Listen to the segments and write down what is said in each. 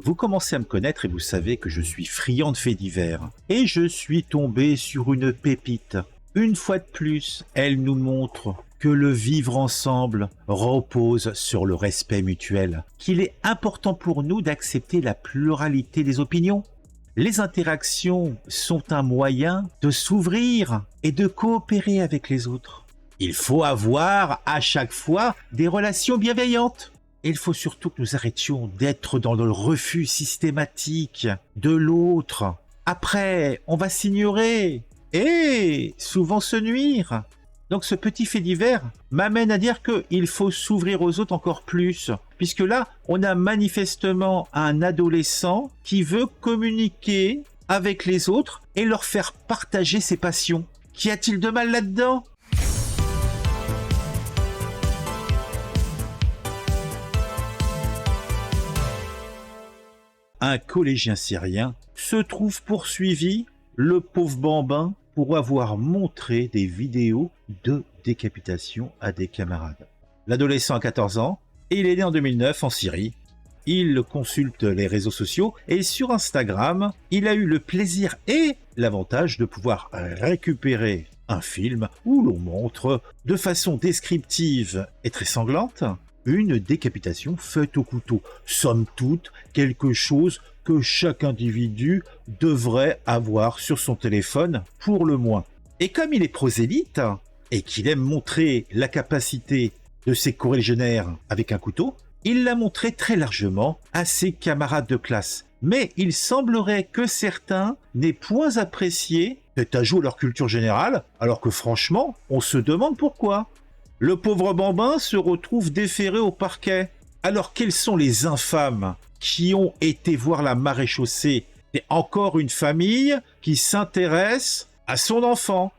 Vous commencez à me connaître et vous savez que je suis friand de faits divers. Et je suis tombé sur une pépite. Une fois de plus, elle nous montre que le vivre ensemble repose sur le respect mutuel, qu'il est important pour nous d'accepter la pluralité des opinions. Les interactions sont un moyen de s'ouvrir et de coopérer avec les autres. Il faut avoir à chaque fois des relations bienveillantes. Il faut surtout que nous arrêtions d'être dans le refus systématique de l'autre. Après, on va s'ignorer et souvent se nuire. Donc ce petit fait divers m'amène à dire qu'il faut s'ouvrir aux autres encore plus, puisque là, on a manifestement un adolescent qui veut communiquer avec les autres et leur faire partager ses passions. Qu'y a-t-il de mal là-dedans ? Un collégien syrien se trouve poursuivi, le pauvre bambin, pour avoir montré des vidéos de décapitation à des camarades. L'adolescent a 14 ans et il est né en 2009 en Syrie. Il consulte les réseaux sociaux et sur Instagram, il a eu le plaisir et l'avantage de pouvoir récupérer un film où l'on montre de façon descriptive et très sanglante une décapitation faite au couteau. Somme toute, quelque chose que chaque individu devrait avoir sur son téléphone pour le moins. Et comme il est prosélyte et qu'il aime montrer la capacité de ses corégionnaires avec un couteau, il l'a montré très largement à ses camarades de classe. Mais il semblerait que certains n'aient point apprécié cet ajout à leur culture générale, alors que franchement, on se demande pourquoi. Le pauvre bambin se retrouve déféré au parquet. Alors quels sont les infâmes qui ont été voir la maréchaussée? C'est encore une famille qui s'intéresse à son enfant,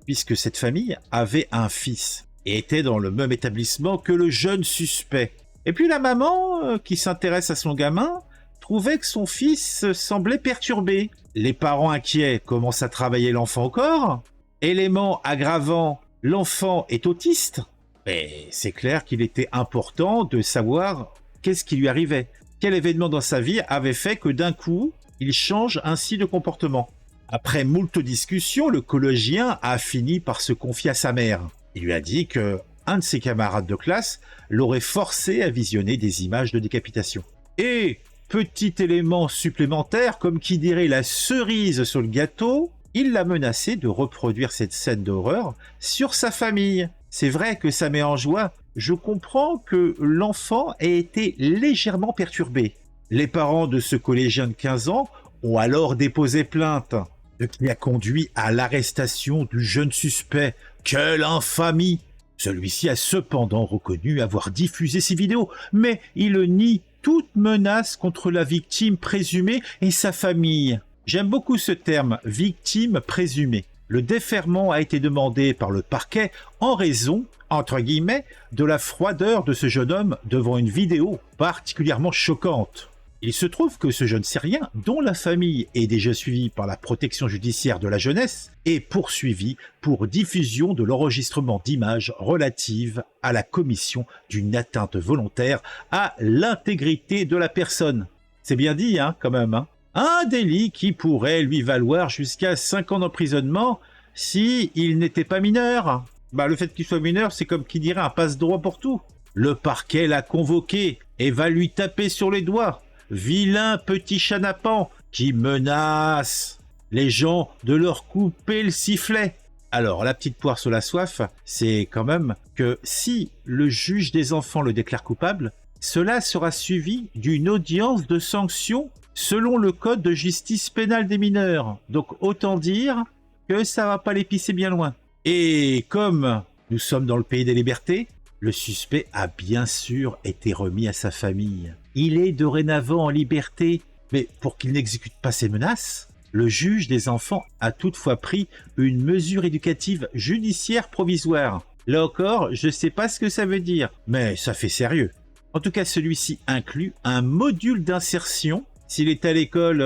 puisque cette famille avait un fils et était dans le même établissement que le jeune suspect. Et puis la maman, qui s'intéresse à son gamin, trouvait que son fils semblait perturbé. Les parents inquiets commencent à travailler l'enfant au corps. Élément aggravant, l'enfant est autiste. Mais c'est clair qu'il était important de savoir qu'est-ce qui lui arrivait. Quel événement dans sa vie avait fait que d'un coup, il change ainsi de comportement. Après moult discussions, le collégien a fini par se confier à sa mère. Il lui a dit que un de ses camarades de classe l'aurait forcé à visionner des images de décapitation. Et, petit élément supplémentaire, comme qui dirait la cerise sur le gâteau, il l'a menacé de reproduire cette scène d'horreur sur sa famille. C'est vrai que ça met en joie. Je comprends que l'enfant ait été légèrement perturbé. Les parents de ce collégien de 15 ans ont alors déposé plainte, ce qui a conduit à l'arrestation du jeune suspect. Quelle infamie! Celui-ci a cependant reconnu avoir diffusé ces vidéos, mais il nie toute menace contre la victime présumée et sa famille. J'aime beaucoup ce terme, victime présumée. Le déferment a été demandé par le parquet en raison, entre guillemets, de la froideur de ce jeune homme devant une vidéo particulièrement choquante. Il se trouve que ce jeune Syrien, dont la famille est déjà suivie par la protection judiciaire de la jeunesse, est poursuivi pour diffusion de l'enregistrement d'images relatives à la commission d'une atteinte volontaire à l'intégrité de la personne. C'est bien dit, quand même, Un délit qui pourrait lui valoir jusqu'à 5 ans d'emprisonnement si il n'était pas mineur. Le fait qu'il soit mineur, c'est comme qui dirait un passe-droit pour tout. Le parquet l'a convoqué et va lui taper sur les doigts. Vilain petit chanapan qui menace les gens de leur couper le sifflet. Alors, la petite poire sur la soif, c'est quand même que si le juge des enfants le déclare coupable, cela sera suivi d'une audience de sanction selon le code de justice pénale des mineurs. Donc autant dire que ça va pas les pisser bien loin. Et comme nous sommes dans le pays des libertés, le suspect a bien sûr été remis à sa famille. Il est dorénavant en liberté, mais pour qu'il n'exécute pas ses menaces, le juge des enfants a toutefois pris une mesure éducative judiciaire provisoire. Là encore, je sais pas ce que ça veut dire, mais ça fait sérieux. En tout cas, celui-ci inclut un module d'insertion. S'il est à l'école,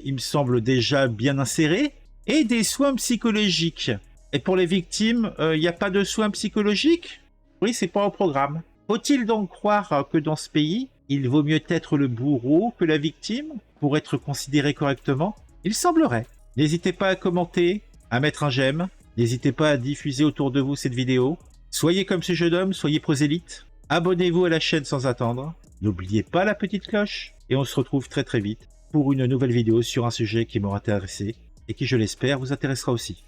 il me semble déjà bien inséré, et des soins psychologiques. Et pour les victimes, il n'y a pas de soins psychologiques? Oui, c'est pas au programme. Faut-il donc croire que dans ce pays, Il vaut mieux être le bourreau que la victime pour être considéré correctement? Il semblerait. N'hésitez pas à commenter, à mettre un j'aime. N'hésitez pas à diffuser autour de vous cette vidéo. Soyez comme ce jeune homme, soyez prosélyte. Abonnez-vous à la chaîne sans attendre. N'oubliez pas la petite cloche. Et on se retrouve très vite pour une nouvelle vidéo sur un sujet qui m'aura intéressé et qui, je l'espère, vous intéressera aussi.